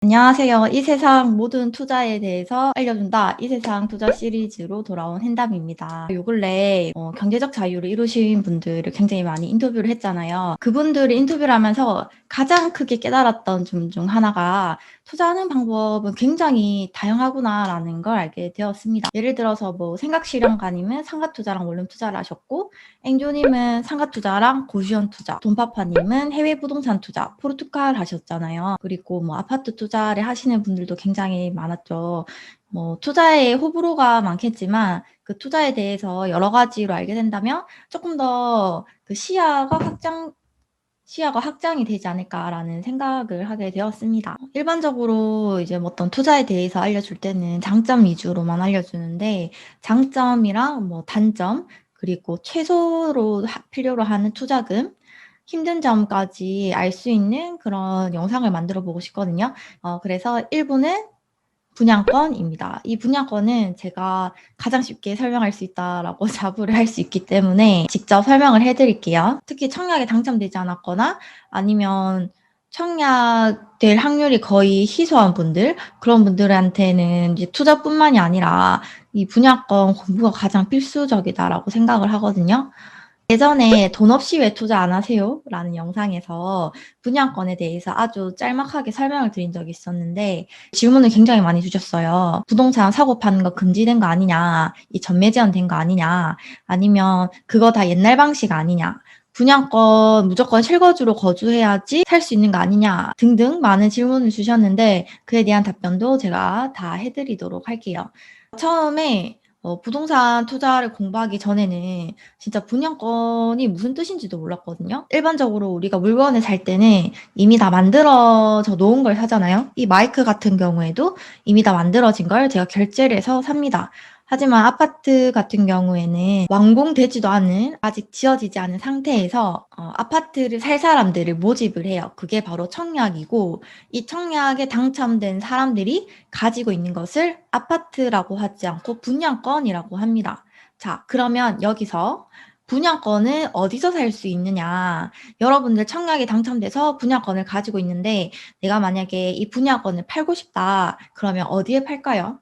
안녕하세요. 이 세상 모든 투자에 대해서 알려준다. 이 세상 투자 시리즈로 돌아온 hen담입니다. 요 근래 경제적 자유를 이루신 분들을 굉장히 많이 인터뷰를 했잖아요. 그분들을 인터뷰를 하면서 가장 크게 깨달았던 점 중 하나가 투자하는 방법은 굉장히 다양하구나라는 걸 알게 되었습니다. 예를 들어서 뭐 생각실현가님은 상가투자랑 원룸투자를 하셨고, 앵조님은 상가투자랑 고시원 투자, 돈파파님은 해외 부동산 투자, 포르투갈 하셨잖아요. 그리고 뭐 아파트 투자를 하시는 분들도 굉장히 많았죠. 뭐 투자에 호불호가 많겠지만 그 투자에 대해서 여러 가지로 알게 된다면 조금 더 그 시야가 확장이 되지 않을까라는 생각을 하게 되었습니다. 일반적으로 이제 뭐 어떤 투자에 대해서 알려줄 때는 장점 위주로만 알려주는데, 장점이랑 뭐 단점, 그리고 최소로 필요로 하는 투자금, 힘든 점까지 알 수 있는 그런 영상을 만들어 보고 싶거든요. 그래서 1부는 분양권입니다. 이 분양권은 제가 가장 쉽게 설명할 수 있다라고 자부를 할 수 있기 때문에 직접 설명을 해드릴게요. 특히 청약에 당첨되지 않았거나 아니면 청약될 확률이 거의 희소한 분들, 그런 분들한테는 이제 투자뿐만이 아니라 이 분양권 공부가 가장 필수적이다라고 생각을 하거든요. 예전에 돈 없이 왜 투자 안 하세요? 라는 영상에서 분양권에 대해서 아주 짤막하게 설명을 드린 적이 있었는데, 질문을 굉장히 많이 주셨어요. 부동산 사고 파는 거 금지된 거 아니냐? 이 전매 제한된 거 아니냐? 아니면 그거 다 옛날 방식 아니냐? 분양권 무조건 실거주로 거주해야지 살 수 있는 거 아니냐? 등등 많은 질문을 주셨는데, 그에 대한 답변도 제가 다 해드리도록 할게요. 처음에 부동산 투자를 공부하기 전에는 진짜 분양권이 무슨 뜻인지도 몰랐거든요. 일반적으로 우리가 물건을 살 때는 이미 다 만들어져 놓은 걸 사잖아요. 이 마이크 같은 경우에도 이미 다 만들어진 걸 제가 결제를 해서 삽니다. 하지만 아파트 같은 경우에는 완공되지도 않은, 아직 지어지지 않은 상태에서 아파트를 살 사람들을 모집을 해요. 그게 바로 청약이고, 이 청약에 당첨된 사람들이 가지고 있는 것을 아파트라고 하지 않고 분양권이라고 합니다. 자, 그러면 여기서 분양권을 어디서 살 수 있느냐? 여러분들 청약에 당첨돼서 분양권을 가지고 있는데, 내가 만약에 이 분양권을 팔고 싶다. 그러면 어디에 팔까요?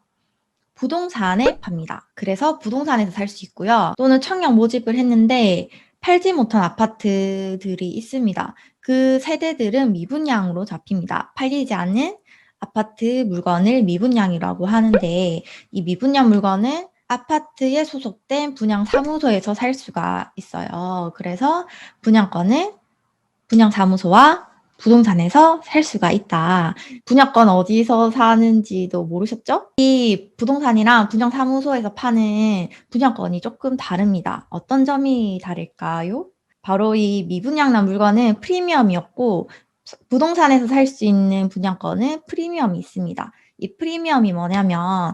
부동산에 팝니다. 그래서 부동산에서 살 수 있고요. 또는 청약 모집을 했는데 팔지 못한 아파트들이 있습니다. 그 세대들은 미분양으로 잡힙니다. 팔리지 않은 아파트 물건을 미분양이라고 하는데, 이 미분양 물건은 아파트에 소속된 분양사무소에서 살 수가 있어요. 그래서 분양권은 분양사무소와 부동산에서 살 수가 있다. 분양권 어디서 사는지도 모르셨죠? 이 부동산이랑 분양사무소에서 파는 분양권이 조금 다릅니다. 어떤 점이 다를까요? 바로 이 미분양난 물건은 프리미엄이었고, 부동산에서 살 수 있는 분양권은 프리미엄이 있습니다. 이 프리미엄이 뭐냐면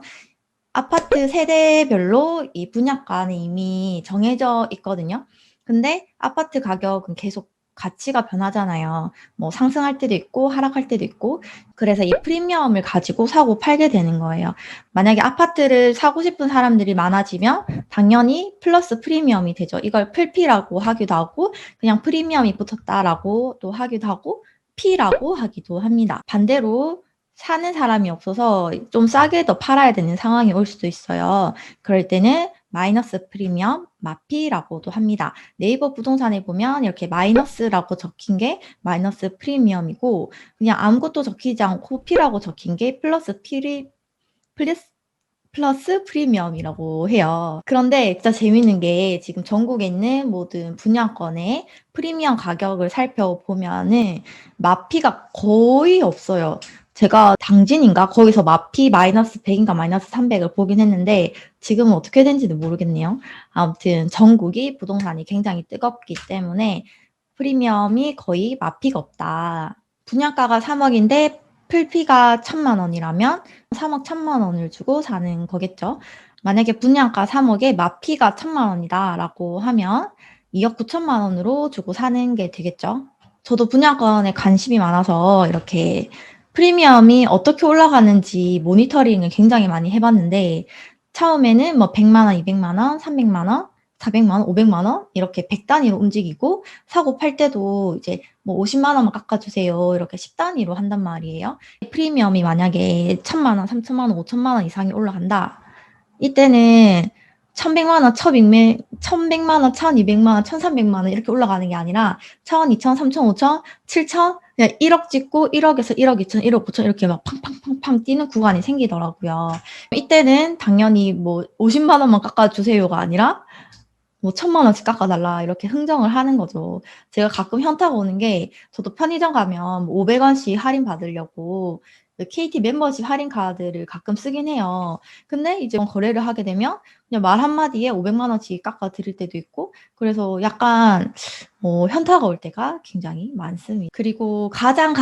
아파트 세대별로 이 분양가는 이미 정해져 있거든요. 근데 아파트 가격은 계속 가치가 변하잖아요. 뭐 상승할 때도 있고 하락할 때도 있고, 그래서 이 프리미엄을 가지고 사고 팔게 되는 거예요. 만약에 아파트를 사고 싶은 사람들이 많아지면 당연히 플러스 프리미엄이 되죠. 이걸 풀피라고 하기도 하고, 그냥 프리미엄이 붙었다라고 또 하기도 하고, 피라고 하기도 합니다. 반대로 사는 사람이 없어서 좀 싸게 더 팔아야 되는 상황이 올 수도 있어요. 그럴 때는 마이너스 프리미엄, 마피라고도 합니다. 네이버 부동산에 보면 이렇게 마이너스라고 적힌 게 마이너스 프리미엄이고, 그냥 아무것도 적히지 않고 P라고 적힌 게 플러스 프리미엄이라고 해요. 그런데 진짜 재밌는 게, 지금 전국에 있는 모든 분양권의 프리미엄 가격을 살펴보면은 마피가 거의 없어요. 제가 당진인가 거기서 마피 마이너스 100인가 마이너스 300을 보긴 했는데, 지금은 어떻게 된지는 모르겠네요. 아무튼 전국이 부동산이 굉장히 뜨겁기 때문에 프리미엄이 거의 마피가 없다. 분양가가 3억인데 풀피가 1,000만 원이라면 3억 1,000만 원을 주고 사는 거겠죠. 만약에 분양가 3억에 마피가 1,000만 원이다라고 하면 2억 9천만 원으로 주고 사는 게 되겠죠. 저도 분양권에 관심이 많아서 이렇게 프리미엄이 어떻게 올라가는지 모니터링을 굉장히 많이 해봤는데, 처음에는 뭐 100만 원, 200만 원, 300만 원, 400만 원, 500만 원 이렇게 100 단위로 움직이고 사고 팔 때도 이제 뭐 50만 원만 깎아주세요 이렇게 10 단위로 한단 말이에요. 프리미엄이 만약에 1,000만 원, 3,000만 원, 5,000만 원 이상이 올라간다. 이때는 1,100만 원, 1,100만 원, 1,200만 원, 1,300만 원 이렇게 올라가는 게 아니라 1,000, 2,000, 3,000, 5,000, 7,000 그냥 1억 찍고 1억에서 1억 2천, 1억 9천 이렇게 막 팡팡팡팡 뛰는 구간이 생기더라고요. 이때는 당연히 뭐 50만 원만 깎아주세요가 아니라 뭐 1,000만 원씩 깎아달라 이렇게 흥정을 하는 거죠. 제가 가끔 현타가 오는 게 저도 편의점 가면 500원씩 할인 받으려고 KT 멤버십 할인 카드를 가끔 쓰긴 해요. 근데 이제 거래를 하게 되면 그냥 말 한마디에 500만 원씩 깎아 드릴 때도 있고 그래서 약간 현타가 올 때가 굉장히 많습니다. 그리고 가장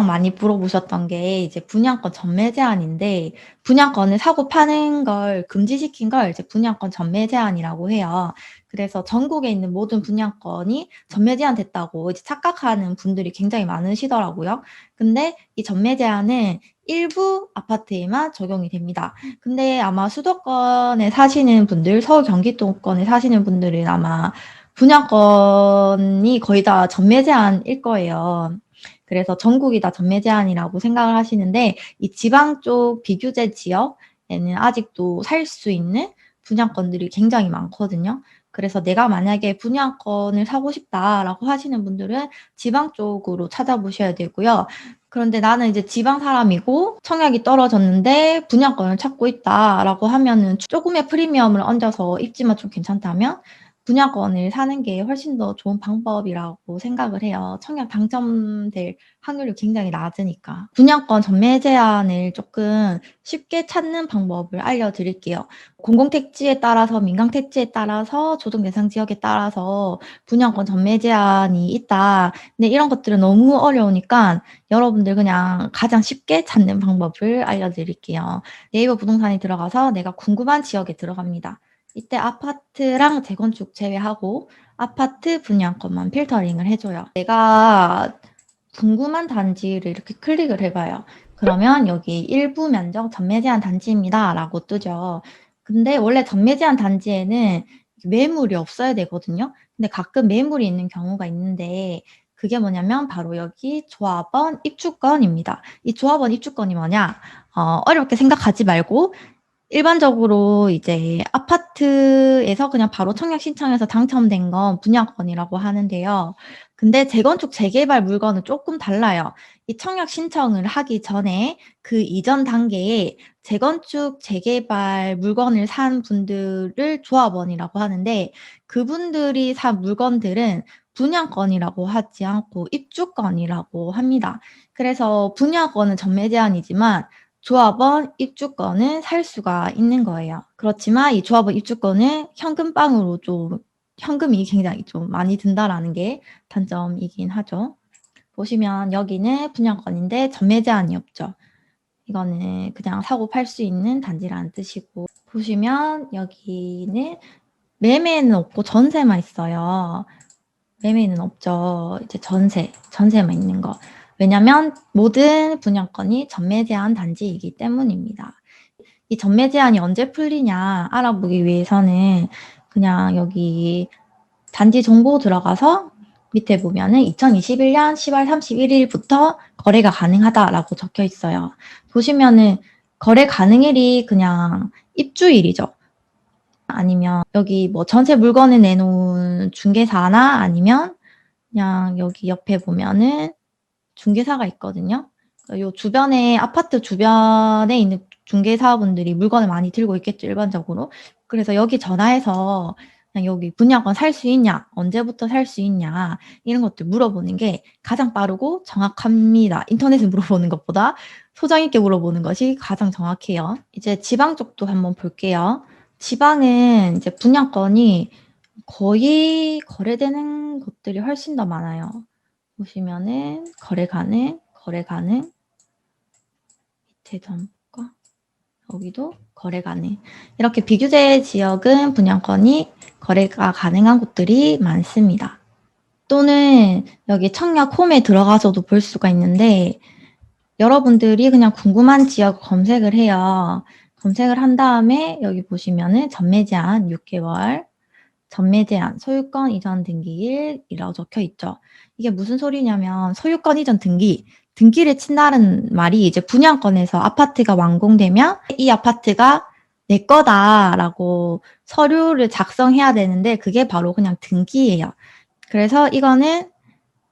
많이 물어보셨던 게 이제 분양권 전매 제한인데 분양권을 사고 파는 걸 금지시킨 걸 이제 분양권 전매 제한이라고 해요. 그래서 전국에 있는 모든 분양권이 전매 제한됐다고 이제 착각하는 분들이 굉장히 많으시더라고요. 근데 이 전매 제한은 일부 아파트에만 적용이 됩니다. 근데 아마 수도권에 사시는 분들, 서울 경기도권에 사시는 분들은 아마 분양권이 거의 다 전매 제한일 거예요. 그래서 전국이 다 전매 제한이라고 생각을 하시는데 이 지방 쪽 비규제 지역에는 아직도 살 수 있는 분양권들이 굉장히 많거든요. 그래서 내가 만약에 분양권을 사고 싶다라고 하시는 분들은 지방 쪽으로 찾아보셔야 되고요. 그런데 나는 이제 지방 사람이고 청약이 떨어졌는데 분양권을 찾고 있다라고 하면은 조금의 프리미엄을 얹어서 입지만 좀 괜찮다면 분양권을 사는 게 훨씬 더 좋은 방법이라고 생각을 해요. 청약 당첨될 확률이 굉장히 낮으니까. 분양권 전매 제한을 조금 쉽게 찾는 방법을 알려드릴게요. 공공택지에 따라서 민간택지에 따라서 조정 대상 지역에 따라서 분양권 전매 제한이 있다. 근데 이런 것들은 너무 어려우니까 여러분들 그냥 가장 쉽게 찾는 방법을 알려드릴게요. 네이버 부동산에 들어가서 내가 궁금한 지역에 들어갑니다. 이때 아파트랑 재건축 제외하고 아파트 분양권만 필터링을 해줘요. 내가 궁금한 단지를 이렇게 클릭을 해봐요. 그러면 여기 일부 면적 전매 제한 단지입니다 라고 뜨죠. 근데 원래 전매 제한 단지에는 매물이 없어야 되거든요. 근데 가끔 매물이 있는 경우가 있는데 그게 뭐냐면 바로 여기 조합원 입주권입니다. 이 조합원 입주권이 뭐냐? 어렵게 생각하지 말고 일반적으로 이제 아파트에서 그냥 바로 청약 신청해서 당첨된 건 분양권이라고 하는데요. 근데 재건축 재개발 물건은 조금 달라요. 이 청약 신청을 하기 전에 그 이전 단계에 재건축 재개발 물건을 산 분들을 조합원이라고 하는데 그분들이 산 물건들은 분양권이라고 하지 않고 입주권이라고 합니다. 그래서 분양권은 전매 제한이지만 조합원 입주권은 살 수가 있는 거예요. 그렇지만 이 조합원 입주권은 현금빵으로 현금이 굉장히 좀 많이 든다라는 게 단점이긴 하죠. 보시면 여기는 분양권인데 전매 제한이 없죠. 이거는 그냥 사고 팔 수 있는 단지라는 뜻이고 보시면 여기는 매매는 없고 전세만 있어요. 매매는 없죠. 이제 전세만 있는 거. 왜냐면 모든 분양권이 전매 제한 단지이기 때문입니다. 이 전매 제한이 언제 풀리냐 알아보기 위해서는 그냥 여기 단지 정보 들어가서 밑에 보면은 2021년 10월 31일부터 거래가 가능하다라고 적혀 있어요. 보시면은 거래 가능일이 그냥 입주일이죠. 아니면 여기 뭐 전세 물건을 내놓은 중개사나 아니면 그냥 여기 옆에 보면은 중개사가 있거든요. 요 주변에 아파트 주변에 있는 중개사분들이 물건을 많이 들고 있겠죠, 일반적으로. 그래서 여기 전화해서 그냥 여기 분양권 살 수 있냐, 언제부터 살 수 있냐 이런 것들 물어보는 게 가장 빠르고 정확합니다. 인터넷에 물어보는 것보다 소장 있게 물어보는 것이 가장 정확해요. 이제 지방 쪽도 한번 볼게요. 지방은 이제 분양권이 거의 거래되는 것들이 훨씬 더 많아요. 보시면은 거래 가능 밑에 점과 여기도 거래 가능 이렇게 비규제 지역은 분양권이 거래가 가능한 곳들이 많습니다. 또는 여기 청약 홈에 들어가서도 볼 수가 있는데 여러분들이 그냥 궁금한 지역 검색을 해요. 검색을 한 다음에 여기 보시면은 전매 제한 6개월 전매 제한, 소유권 이전 등기일이라고 적혀 있죠. 이게 무슨 소리냐면 소유권 이전 등기를 친다는 말이 이제 분양권에서 아파트가 완공되면 이 아파트가 내 거다라고 서류를 작성해야 되는데 그게 바로 그냥 등기예요. 그래서 이거는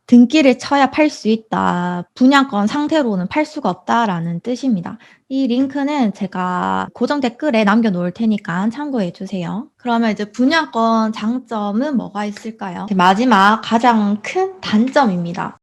등기를 쳐야 팔 수 있다. 분양권 상태로는 팔 수가 없다라는 뜻입니다. 이 링크는 제가 고정 댓글에 남겨놓을 테니까 참고해 주세요. 그러면 이제 분양권 장점은 뭐가 있을까요? 마지막 가장 큰 단점입니다.